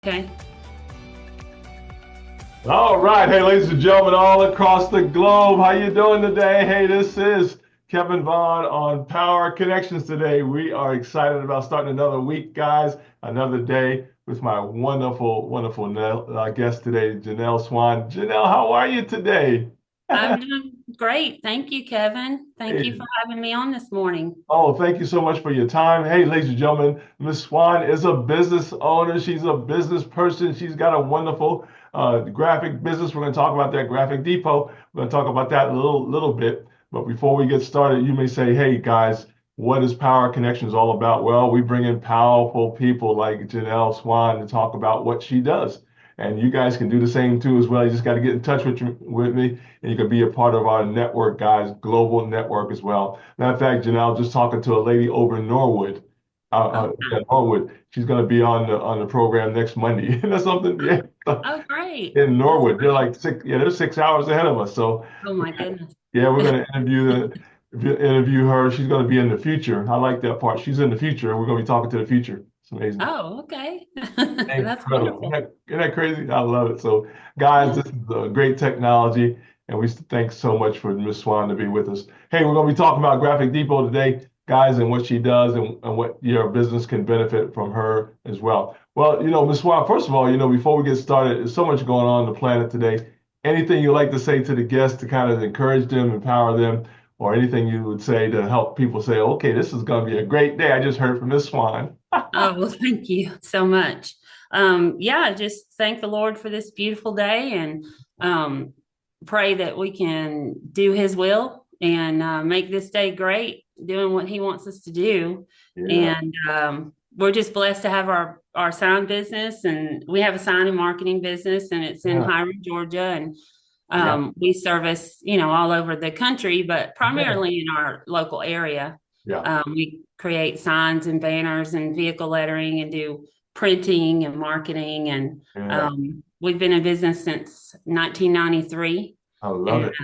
Okay. All right, hey, ladies and gentlemen, all across the globe, how you doing today? Hey, this is Kevin Vaughan on Power Connections today. We are excited about starting another week, guys, another day with my wonderful guest today, Jeanell Swan. Jeanell, how are you today? I'm doing great. Thank you, Kevin. Thank you Hey, for having me on this morning. oh, thank you so much for your time. Hey, ladies and gentlemen, Miss Swan is a business owner. She's a business person. She's got a wonderful graphic business. We're going to talk about that graphic depot. We're going to talk about that a little bit. But before we get started, you may say, hey, guys, what is Power Connections all about? Well, we bring in powerful people like Jeanell Swan to talk about what she does. And you guys can do the same too as well. You just got to get in touch with me, and you can be a part of our network, guys, global network as well. Matter of fact, Jeanell, just talking to a lady over in Norwood. Oh, Yeah, Norwood. She's going to be on the program next Monday. That's something. Yeah, oh, great. in That's Norwood, they're great. like six. Yeah, they're 6 hours ahead of us. So Oh my goodness. yeah, we're going to interview her. She's going to be in the future. I like that part. She's in the future. We're going to be talking to the future. It's amazing. Oh, okay. That's Incredible. wonderful. Isn't that crazy? I love it. So, guys, Yeah. this is a great technology, and we thank so much for Miss Swan to be with us. Hey, we're going to be talking about Graphic Depot today, guys, and what she does and what your business can benefit from her as well. Well, Miss Swan, first of all, before we get started, there's so much going on the planet today. Anything you'd like to say to the guests to kind of encourage them, empower them, or anything you would say to help people say, okay, this is going to be a great day. I just heard from Miss Swan. Oh, well, thank you so much. Yeah, just thank the Lord for this beautiful day and pray that we can do His will and make this day great, doing what He wants us to do. Yeah, And we're just blessed to have our sign business, and we have a sign and marketing business, and it's in yeah, Hiram, Georgia, and yeah, we service, all over the country, but yeah, primarily in our local area. yeah. We create signs and banners and vehicle lettering and do printing and marketing. And Yeah, we've been in business since 1993. I love And it.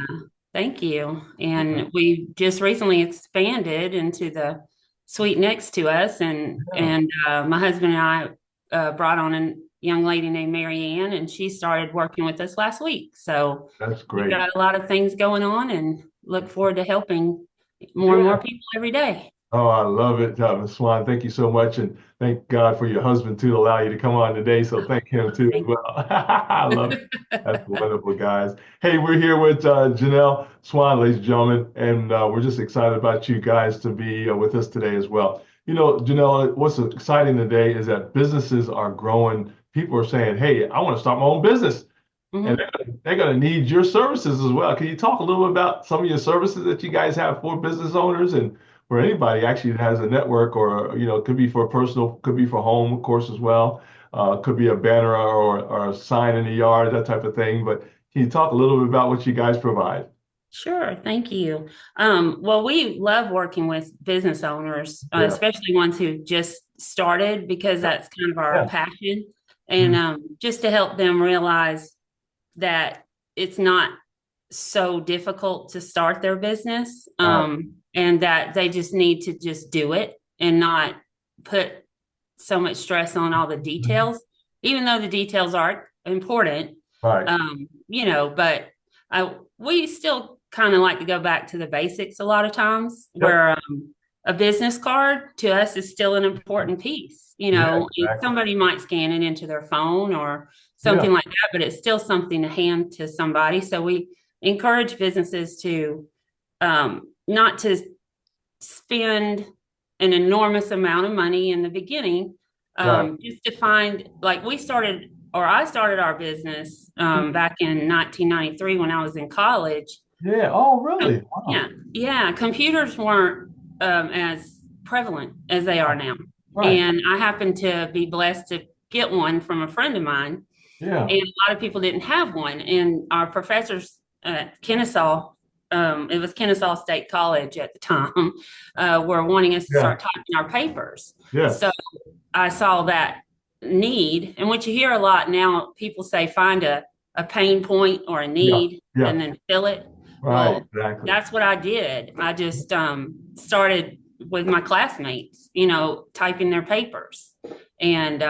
thank you. Yeah, And we just recently expanded into the suite next to us. And yeah, my husband and I brought on a young lady named Mary Ann, and she started working with us last week. So that's we've great. got a lot of things going on and look forward to helping more and more Yeah. people every day. Oh, I love it, Ms. Swan. Thank you so much, and thank God for your husband too to allow you to come on today. So thank him too as Thank well. I love it. That's you. wonderful, guys. Hey, we're here with Jeanell Swan, ladies and gentlemen, and we're just excited about you guys to be with us today as well. Jeanell, what's exciting today is that businesses are growing. People are saying, "Hey, I want to start my own business." And Mhm. they're going to need your services as well. Can you talk a little bit about some of your services that you guys have for business owners and for anybody actually that has a network or, it could be for personal, could be for home, of course, as well. Could be a banner or a sign in the yard, that type of thing. But can you talk a little bit about what you guys provide? Sure, thank you. Well, we love working with business owners, Yeah, especially ones who just started, because yeah, that's kind of our yeah. passion. And Mhm. just to help them realize that it's not so difficult to start their business, Right, and that they just need to just do it and not put so much stress on all the mhm. details, even though the details are important. Right. But we still kind of like to go back to the basics a lot of times, Yep. where a business card to us is still an important piece. Yeah, exactly. Somebody might scan it into their phone or Yeah, something like that, but it's still something to hand to somebody. So we encourage businesses to not to spend an enormous amount of money in the beginning, right. just to find, like, I started our business back in 1993 when I was in college. Yeah. Oh, really? Wow. Yeah, yeah, computers weren't as prevalent as they are Right. now. Right. And I happened to be blessed to get one from a friend of mine, Yeah. and a lot of people didn't have one. And our professors at Kennesaw, it was Kennesaw State College at the time, were wanting us to Yeah. start typing our papers. Yeah. So I saw that need, and what you hear a lot now, people say find a pain point or a Yeah. need Yeah. and then fill it. Right. Well, Exactly. that's what I did. I just started with my classmates, typing their papers. And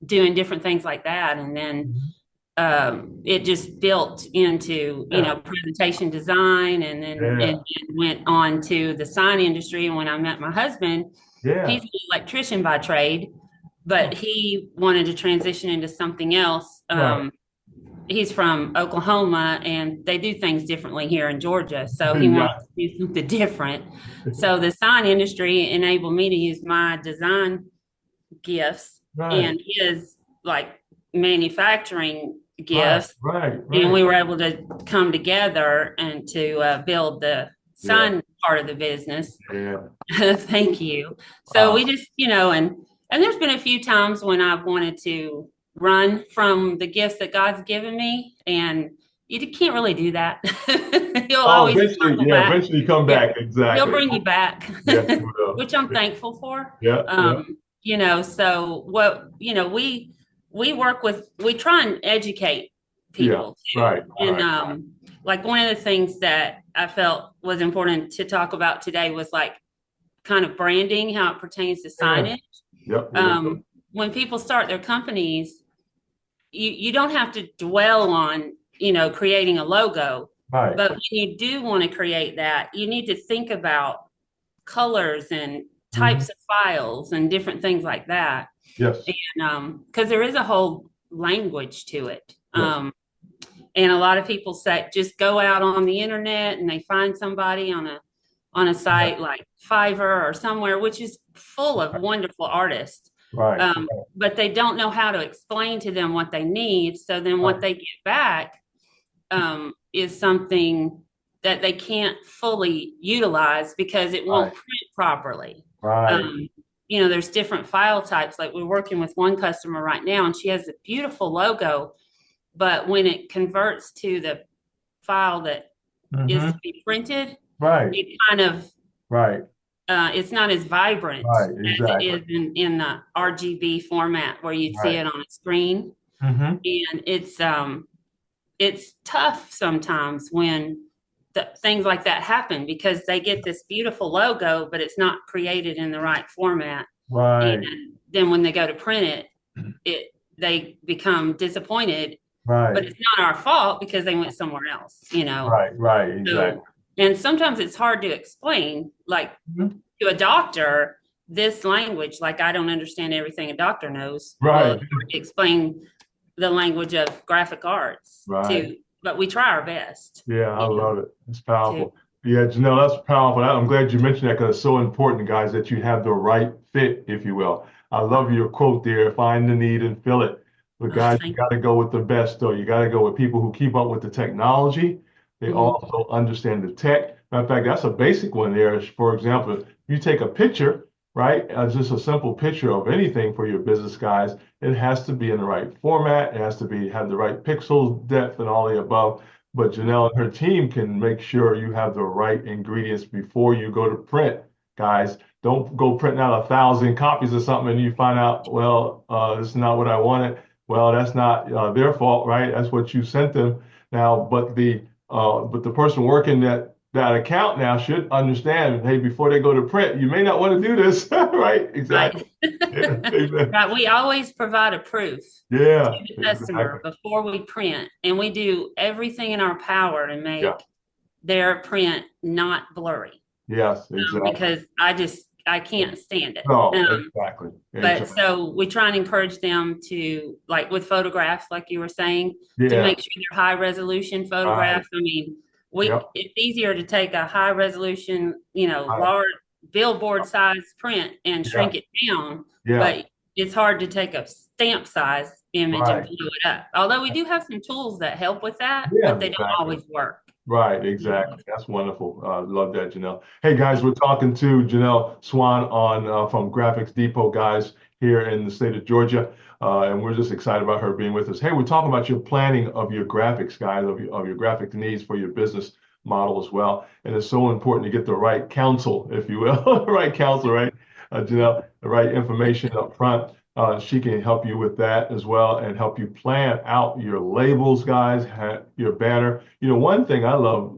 doing different things like that. And then Mhm. it just built into, Yeah. presentation design, and then it Yeah. went on to the sign industry. And when I met my husband, he's Yeah. an electrician by trade, but Oh, he wanted to transition into something else. right. He's from Oklahoma, and they do things differently here in Georgia. So he wanted Yeah. to do something different. So the sign industry enabled me to use my design gifts Right. and his like manufacturing Right. gifts, Right. and Right. we were able to come together and to build the Yeah. sign part of the business. Yeah. Thank you. So we Wow. just, and there's been a few times when I've wanted to run from the gifts that God's given me, and you can't really do that. He'll Oh, always eventually, circle yeah, back. eventually you come Yeah, back. he'll Exactly. bring you back, Yes, you will. which I'm thankful for. Yeah. Yeah. So what, we try and educate Yeah. people too. Right. And Right. like one of the things that I felt was important to talk about today was like kind of branding, how it pertains to Yeah. signage. Yep. We're gonna do Um, when people start their companies, you don't have to dwell on, creating a logo, it. Right. but when you do want to create that, you need to think about colors and Hmm. types of files and different things like that. Yes. And because there is a whole language to it. Yes. And a lot of people say just go out on the internet and they find somebody on a Yeah. site like Fiverr or somewhere, which is full of wonderful artists. Right. But they don't know how to explain to them what they need. So then what Right. they get back is something that they can't fully utilize because it Right. won't print properly. Right. Um, there's different file types. Like we're working with one customer right now, and she has a beautiful logo, but when it converts to the file that is to Hmm. be printed, Right. it kind of Right. it's not as vibrant Right. as it Exactly. is in the RGB format where you'd see Right. it on a screen. Hmm. And it's tough sometimes when things like that happen because they get this beautiful logo, but it's not created in the right format. And Right. then when they go to print it they become disappointed, but Right. it's not our fault because they went somewhere else. Right. Right. Exactly. So, and sometimes it's hard to explain, like Mhm. to a doctor, this language, like I don't understand everything a doctor knows. Well, Right. it's hard to explain the language of graphic arts Right. to, but we try our best, Yeah, I love it. It's to, powerful. Yeah, Jeanell, that's powerful. I'm glad you mentioned that because it's so important, guys, that you have the right fit, if you will. I love your quote there, find the need and fill it. But oh, guys, you thank got to go with the best, though. You got to go with people who keep up with the technology. They you. Hmm. also understand the tech. Matter of fact, that's a basic one there. For example, you take a picture, right? Just a simple picture of anything for your business, guys. It has to be in the right format. It has to be have the right pixel depth and all the above. But Jeanell and her team can make sure you have the right ingredients before you go to print, guys. Don't go printing out 1,000 copies of something and you find out, well, it's not what I wanted. Well, that's not their fault, right? That's what you sent them. Now, but the person working that account now should understand, hey, before they go to print, you may not want to do this, right? Right. Exactly. Yeah, amen. Right. We always provide a proof to Yeah, the exactly. customer before we print, and we do everything in our power to Yeah. make their print not blurry, Yes, exactly. because I can't stand it. No, exactly. But Exactly. so we try and encourage them to, like with photographs, like you were saying, to Yeah. make sure they're high resolution Right. photographs. I mean, Yep. it's easier to take a high resolution, Right. large billboard size print and Yeah. shrink it down, Yeah. but it's hard to take a stamp size image and Right. blow it up. Although we do have some tools that help with that, Yeah. but they don't Exactly. always work. Right. Exactly. That's wonderful. Love that, Jeanell. Hey guys, we're talking to Jeanell Swan on from Graphics Depot, guys, here in the state of Georgia, and we're just excited about her being with us. Hey, we're talking about your planning of your graphics, guys, of your graphic needs for your business model as well. And it's so important to get the right counsel, if you will, right counsel, right, Jeanell, the right information up front. She can help you with that as well and help you plan out your labels, guys, your banner. You know, one thing I love,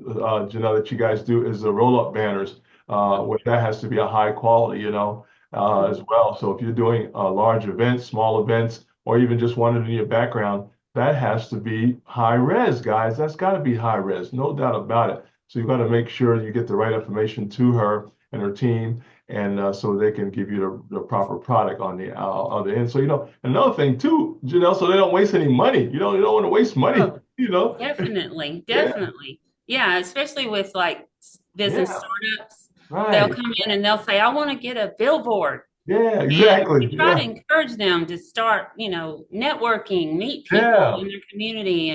Jeanell, that you guys do is the roll-up banners, where that has to be a high quality, as well. So if you're doing large events, small events, or even just wanted in your background, that has to be high res, guys. That's got to be high res, no doubt about it. So you've got to make sure you get the right information to her and her team, and so they can give you the proper product on the other end. So, another thing too, Jeanell, so they don't waste any money. You don't want to waste money, Oh, you know? definitely, Yeah, definitely. Yeah, especially with like business yeah, startups, they'll right. come in and they'll say, I want to get a billboard. Yeah, And we exactly. try to Yeah, encourage them to start, networking, meet people yeah, in their community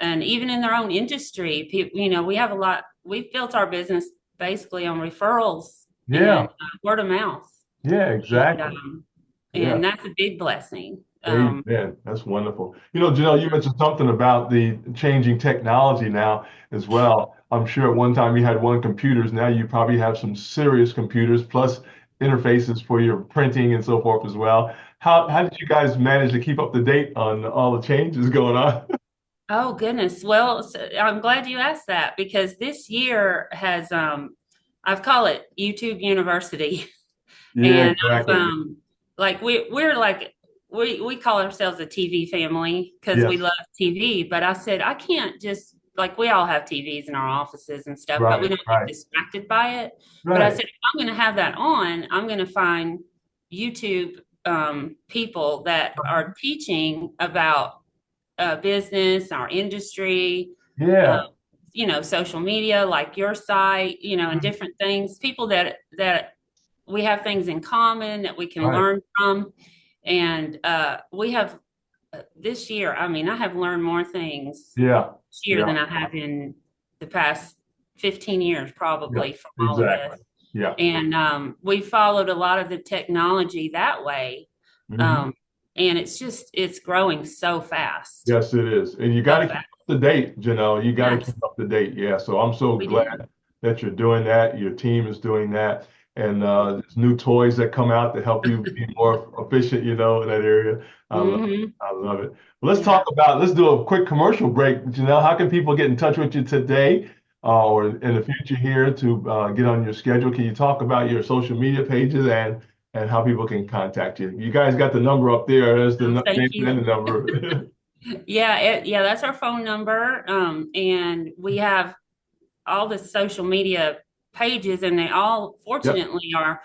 and even in their own industry. People, we've built our business basically on referrals yeah, and word of mouth. yeah, And exactly. um, Yeah. and that's a big blessing. Amen. That's wonderful. Janelle, you mentioned something about the changing technology now as well. I'm sure at one time you had one computers. Now you probably have some serious computers plus interfaces for your printing and so forth as well. How did you guys manage to keep up to date on all the changes going on? Oh goodness. Well, I'm glad you asked that because this year has I've called it YouTube University. Yeah, And exactly. like we're like we call ourselves a TV family because we Yes. love TV. But I said I can't just like we all have TVs in our offices and stuff, but we Right, don't get right, distracted by it. But I right. said if I'm going to have that on, I'm going to find YouTube people that are teaching about business, our industry, uh, Yeah. social media like your site, and Mhm. different things. People that we have things in common that we can Right. learn from. And we have this year, I mean, I have learned more things Yeah. this year Yeah. than I have in the past 15 years, Yeah. probably from all of Exactly. this. Yeah. And we followed a lot of the technology that way. Mhm. Um, and it's growing so fast, Yes, it is. And you got so to keep fast. up to date, You got to Yes, keep up to date. Yeah. So I'm so we glad do. that you're doing that. Your team is doing that. And there's new toys that come out to help you be more efficient, in that area. I love it. Hmm. I love it. Well, Yeah. let's do a quick commercial break. How can people get in touch with you today or in the future here to get on your schedule? Can you talk about your social media pages and how people can contact you? You guys got the number up there. There's the Oh, name thank and you. the number. Yeah, yeah, that's our phone number. And we have all the social media pages, and they all, Yep. fortunately, are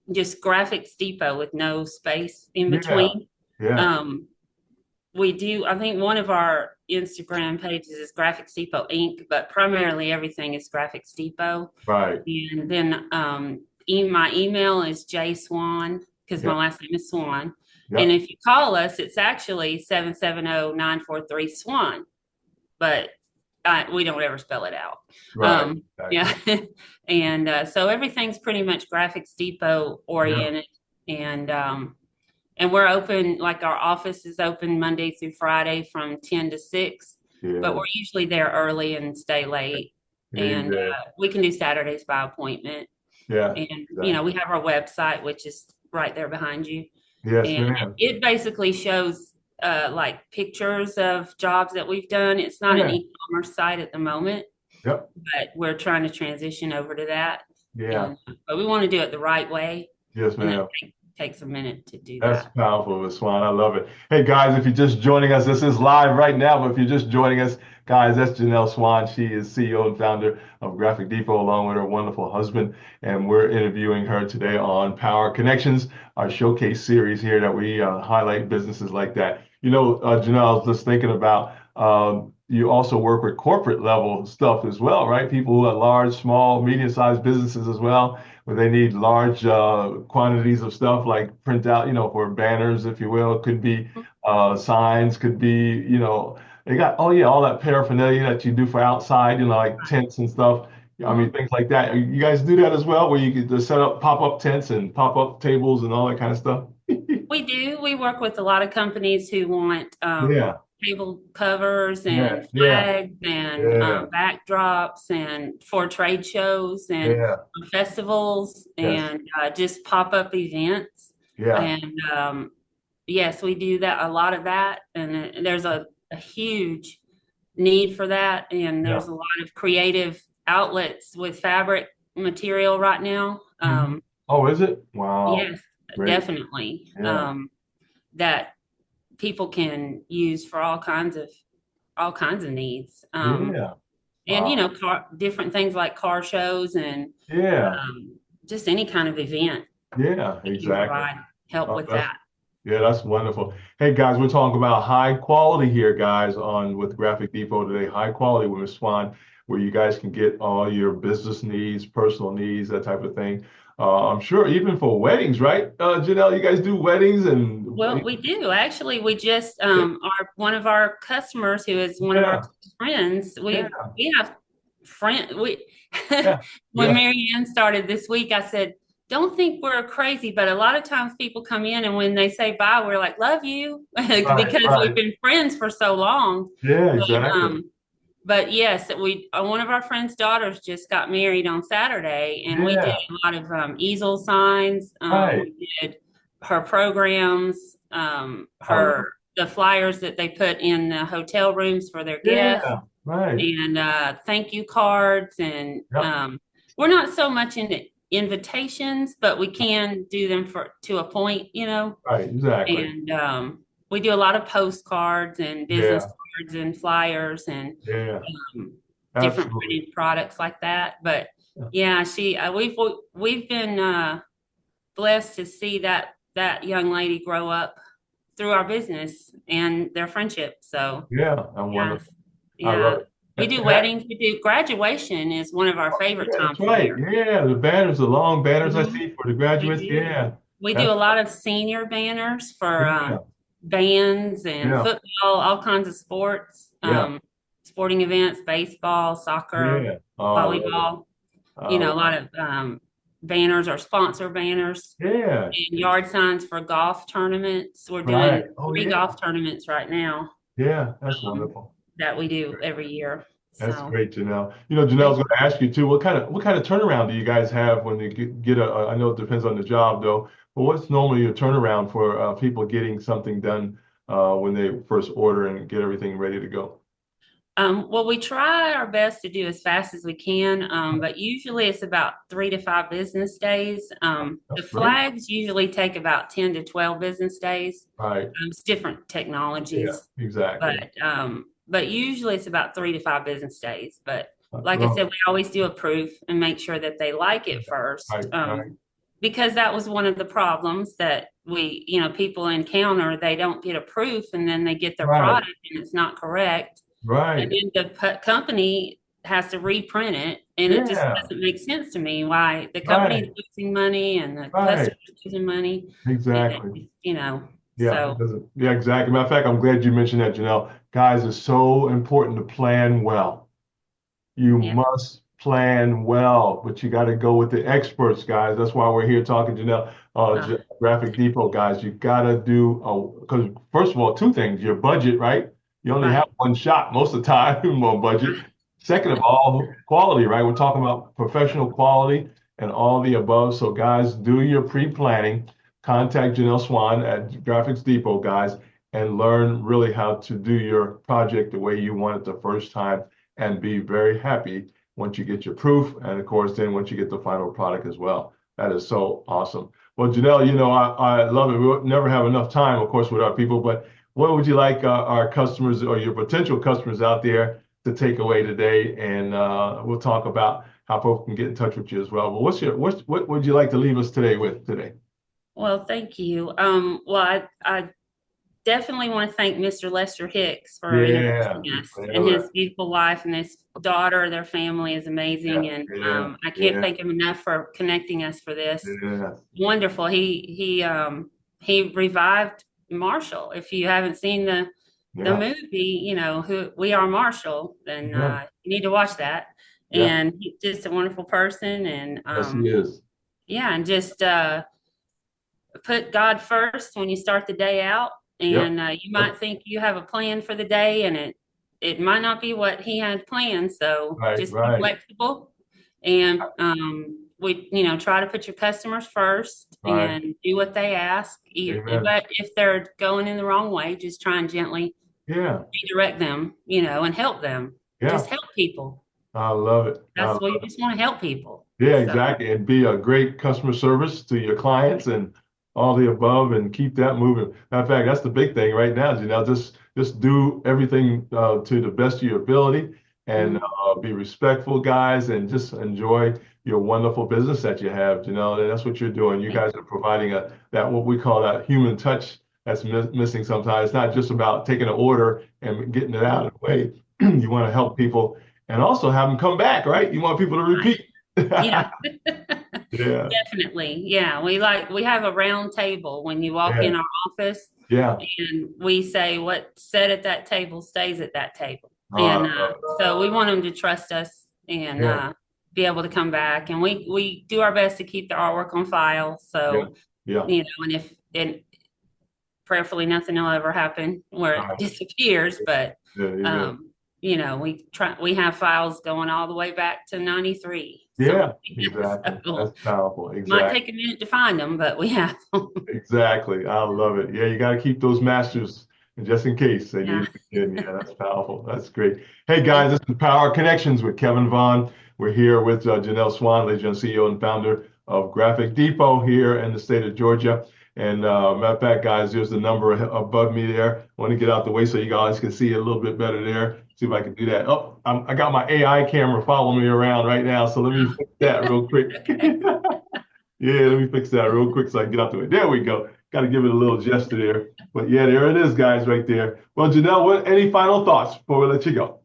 just Graphics Depot with no space in Yeah. between. Yeah. Um, we do, I think one of our Instagram pages is Graphics Depot Inc., but primarily everything is Graphics Depot. Right. And then my email is jswan because my Yep. last name is Swan. And Yep. if you call us, it's actually 770-943-SWAN, but we don't ever spell it out. Right. Yeah. Exactly. And so everything's pretty much Graphics Depot Yeah. oriented. And we're open, like our office is open Monday through Friday from 10 to 6, but Yeah. we're usually there early and stay late. And Amen. we can do Saturdays by appointment. Yeah. And, we Exactly. have our website, which is right there behind you. Yes, And ma'am. it basically shows like pictures of jobs that we've done. It's not an Yeah. e-commerce site at the moment, Yep. but we're trying to transition over to that. Yeah. And but we want to do it the right way, Yes, and that ma'am. takes a minute to do That's that. powerful, Miss Swan. I love it. Hey, guys, if you're just joining us, this is live right now, but if you're just joining us, guys, that's Jeanell Swan. She is CEO and founder of Graphic Depot, along with her wonderful husband. And we're interviewing her today on Power Connections, our showcase series here that we highlight businesses like that. Jeanell, I was just thinking about you also work with corporate level stuff as well, right? People who are large, small, medium-sized businesses as well where they need large quantities of stuff like print out, for banners, if you will. It could be signs, could be, they got, oh yeah, all that paraphernalia that you do for outside, like tents and stuff. I mean, Mhm. things like that. You guys do that as well, where you could just set up pop-up tents and pop-up tables and all that kind of stuff? We do. We work with a lot of companies who want Yeah, table covers yeah, and yeah, flags and yeah, backdrops and for trade shows and yeah, festivals yes, and just pop-up events. yeah, And yes, we do that, a lot of that. And there's a huge need for that. And yeah. there's a lot of creative outlets with fabric material right now. Oh, is it? Wow. Yes, Great. definitely. Yeah. That people can use for all kinds of needs. Yeah. And Wow. different things like car shows and Yeah. just any kind of event Yeah, we can exactly. provide help with That's that. yeah, that's wonderful. Hey guys, we're talking about high quality here, guys, on with Graphic Depot today. High quality with Miss Swan, where you guys can get all your business needs, personal needs, that type of thing. I'm sure even for weddings, right? Jeanell, you guys do weddings and Well, we do actually. We just yeah, our one of our customers who is one of our yeah, close friends. yeah, We have friend we yeah, when yeah. Mary Ann started this week, I said, "Don't think we're crazy," but a lot of times people come in and when they say bye, we're like, "Love you," Right, because we've right. been friends for so long. Yeah, But exactly. yes, we one of our friends' daughters just got married on Saturday, and we did Yeah, a lot of easel signs. right. We did her programs, I love her the flyers that they put in the hotel rooms for their it. guests, Yeah, right. and thank you cards. And Yep. we're not so much into invitations, but we can do them for to a point. Right, exactly. And we do a lot of postcards and business Yeah, cards and flyers and yeah, um, different absolutely. printed products like that. But Yeah. yeah, we've been blessed to see that young lady grow up through our business and their friendship. So Yeah, I'm yeah, wonderful. I love yeah. it. We do weddings. We do graduation is one of our favorite Yeah, that's times of right. year. Yeah, the banners, the long banners I hmm see for the We graduates. do. Yeah, We do that's a lot of senior banners for yeah, bands and yeah, football, all kinds of sports, yeah, sporting events, baseball, soccer, yeah. Oh, I love it. volleyball. I A love lot of banners or sponsor banners it. Yeah, and yard signs for golf tournaments. We're right. doing Oh, three yeah, golf tournaments right now yeah. That's um, wonderful. that we do every year. That's So great, Janelle. You know, Janelle's thank going to ask you too. What kind of turnaround do you guys have when you get a? I know it depends on the job though, but what's normally your turnaround for people getting something done when they first order and get everything ready to go? well, we try our best to do as fast as we can, but usually it's about 3 to 5 business days. The That's great. flags usually take about 10 to 12 business days. Right. It's different Yeah. technologies, Exactly. but usually it's about 3 to 5 business days. But like I Love said, it. we always do a proof and make sure that they like it first, Right. Right. because that was one of the problems that people encounter. They don't get a proof, and then they get their Right. product and it's not correct, and Right. then the company has to reprint it, and it just Yeah. doesn't make sense to me why the company's Right. losing money and the Right. customer's losing money. Exactly. Yeah. It So doesn't. Yeah. Exactly. Matter of fact, I'm glad you mentioned that, Janelle. Guys, it's so important to plan well. You yeah, must plan well, but you got to go with the experts, guys. That's why we're here talking, Janelle. uh, Graphic Depot, guys. You got to do because first of all, two things: your budget, right? You only have right, one shot most of the time on budget. Second of all, quality, right? We're talking about professional quality and all the above. So, guys, do your pre-planning. Contact Jeanell Swan at Graphics Depot, guys, and learn really how to do your project the way you want it the first time and be very happy once you get your proof. And of course, then once you get the final product as well. That is so awesome. Well, Jeanell, I love it. We'll never have enough time, of course, with our people, but what would you like our customers or your potential customers out there to take away today? And we'll talk about how folks can get in touch with you as well. But what would you like to leave us today with today? well, thank you. Well, I definitely want to thank Mr. Lester Hicks for Yeah, introducing us and yeah, his beautiful wife and his daughter. Their family is yeah, amazing, and yeah, I can't yeah, thank him enough for connecting us for this. yeah, Wonderful. He revived Marshall. If you haven't seen the yeah, movie, who we are Marshall, then yeah, you need to watch that. yeah. And he's just a wonderful person, and Yes, he is. yeah, and just put God first when you start the day out. Yep. And you Yep. might think you have a plan for the day, and it might not be what he had planned. So Right, just be right, flexible, and we try to put your customers first right. and do what they ask. Amen. But if they're going in the wrong way, just try and gently Yeah, redirect them, and help them. yeah. Just help people. I love it. That's what you just want to help people. Yeah, So exactly. And be a great customer service to your clients and all the above, and keep that moving. Matter of fact, that's the big thing right now, Jeanell. Just do everything to the best of your ability, and Mhm. be respectful, guys, and just enjoy your wonderful business that you have. And that's what you're doing. You Thank guys are providing that what we call that human touch that's missing sometimes. It's not just about taking an order and getting it out of the way. You want to help people and also have them come back, right? You want people to you. repeat. Yeah. Yeah, Definitely. Yeah. We have a round table when you walk yeah, in our office, yeah. and we say what's said at that table stays at that table. Oh, I And love it. so we want them to trust us and Yeah, be able to come back. And we do our best to keep the artwork on file. yeah, So, yeah. and if, and prayerfully nothing will ever happen where All it right. disappears, but, Yeah, amen. um, we have files going all the way back to 93. So, Yeah, exactly. so That's powerful. might Exactly. take a minute to find them, but we have them. Exactly. I love it. Yeah, you got to keep those masters just in case they need Yeah. it again. Yeah, that's powerful. That's great. Hey, guys, Thank this is Power Connections with Kevin Vaughan. We're here with Jeanell Swan, ladies and CEO and founder of Graphic Depot here in the state of Georgia. And matter of fact, guys, there's the number above me there. I want to get out the way so you guys can see it a little bit better there. See if I can do that. Oh, I got my AI camera following me around right now. So let me fix that real quick. Okay. Yeah, let me fix that real quick so I can get out the way. There we go. Got to give it a little gesture there. But yeah, there it is, guys, right there. Well, Jeanell, any final thoughts before we let you go?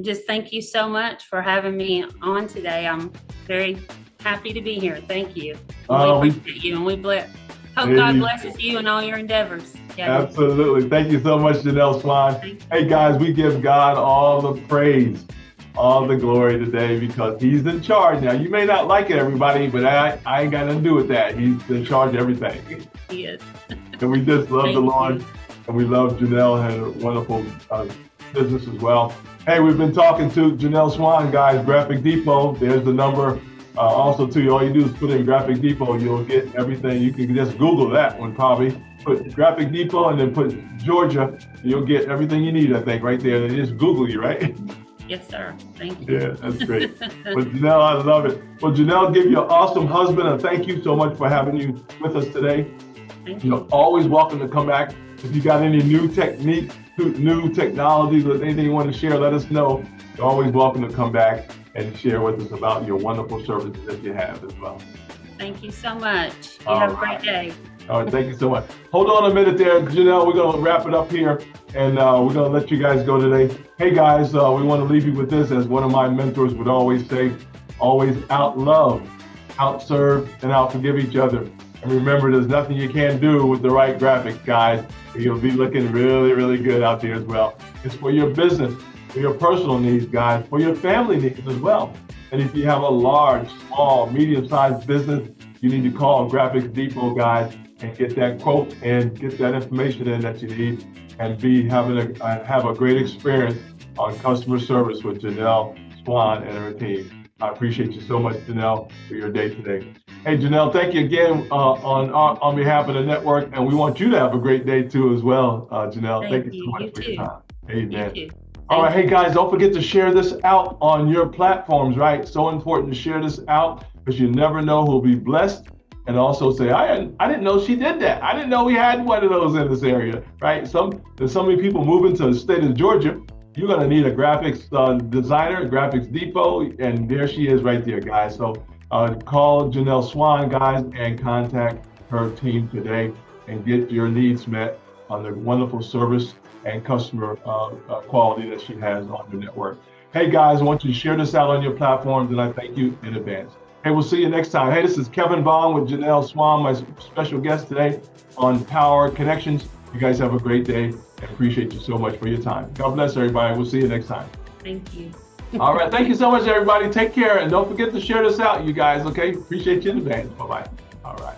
Just thank you so much for having me on today. I'm very happy to be here. Thank you. We We appreciate you, and hope God Hey, blesses you and all your endeavors. Yeah. absolutely. Thank you so much, Jeanell Swan. Thank Hey, guys, we give God all the praise, all the glory today because He's in charge. Now, you may not like it, everybody, but I ain't got nothing to do with that. He's in charge of everything. you. Yes. And we just love the Thank Lord, you. and we love Jeanell, her wonderful business as well. Hey, we've been talking to Jeanell Swan, guys, Graphic Depot. There's the number. Also, too, all you do is put in Graphic Depot. You'll get everything. You can just Google that one, probably. Put Graphic Depot and then put Georgia. You'll get everything you need, I think, right there. They just Google you, right? Yes, sir. Thank you. Yeah, that's great. But Jeanell, I love it. Well, Jeanell, give you an awesome husband, and thank you so much for having you with us today. Thank You you. know, always welcome to come back. If you got any new techniques, new technologies, or anything you want to share, let us know. You're always welcome to come back and share with us about your wonderful services that you have as well. Thank you so much. You All have a right. great day. All right, thank you so much. Hold on a minute there, Jeanell. We're going to wrap it up here, and we're going to let you guys go today. Hey, guys, we want to leave you with this, as one of my mentors would always say, always out love, out serve, and out forgive each other. And remember, there's nothing you can't do with the right graphics, guys. You'll be looking really, really good out there as well. It's for your business, for your personal needs, guys, for your family needs as well. And if you have a large, small, medium-sized business, you need to call Graphics Depot, guys, and get that quote and get that information in that you need, and have a great experience on customer service with Jeanell Swan and her team. I appreciate you so much, Jeanell, for your day today. Hey, Jeanell, thank you again on behalf of the network, and we want you to have a great day too as well, Jeanell. Thank you so You. much You for your too. time. Amen. You too. All right, Thank hey guys, don't forget to share this out on your platforms, right? So important to share this out because you never know who'll be blessed, and also say, I didn't know she did that. I didn't know we had one of those in this area, right? There's so many people moving to the state of Georgia. You're gonna need a graphics designer, Graphics Depot, and there she is right there, guys. So call Jeanell Swan, guys, and contact her team today and get your needs met on the wonderful service and customer quality that she has on the network. Hey guys, I want you to share this out on your platforms, and I thank you in advance. Hey, we'll see you next time. Hey, this is Kevin Vaughan with Jeanell Swan, my special guest today on Power Connections. You guys have a great day, and appreciate you so much for your time. God bless everybody. We'll see you next time. Thank you. All right. Thank you so much, everybody. Take care, and don't forget to share this out, you guys, okay? Appreciate you in advance. Bye-bye. All right.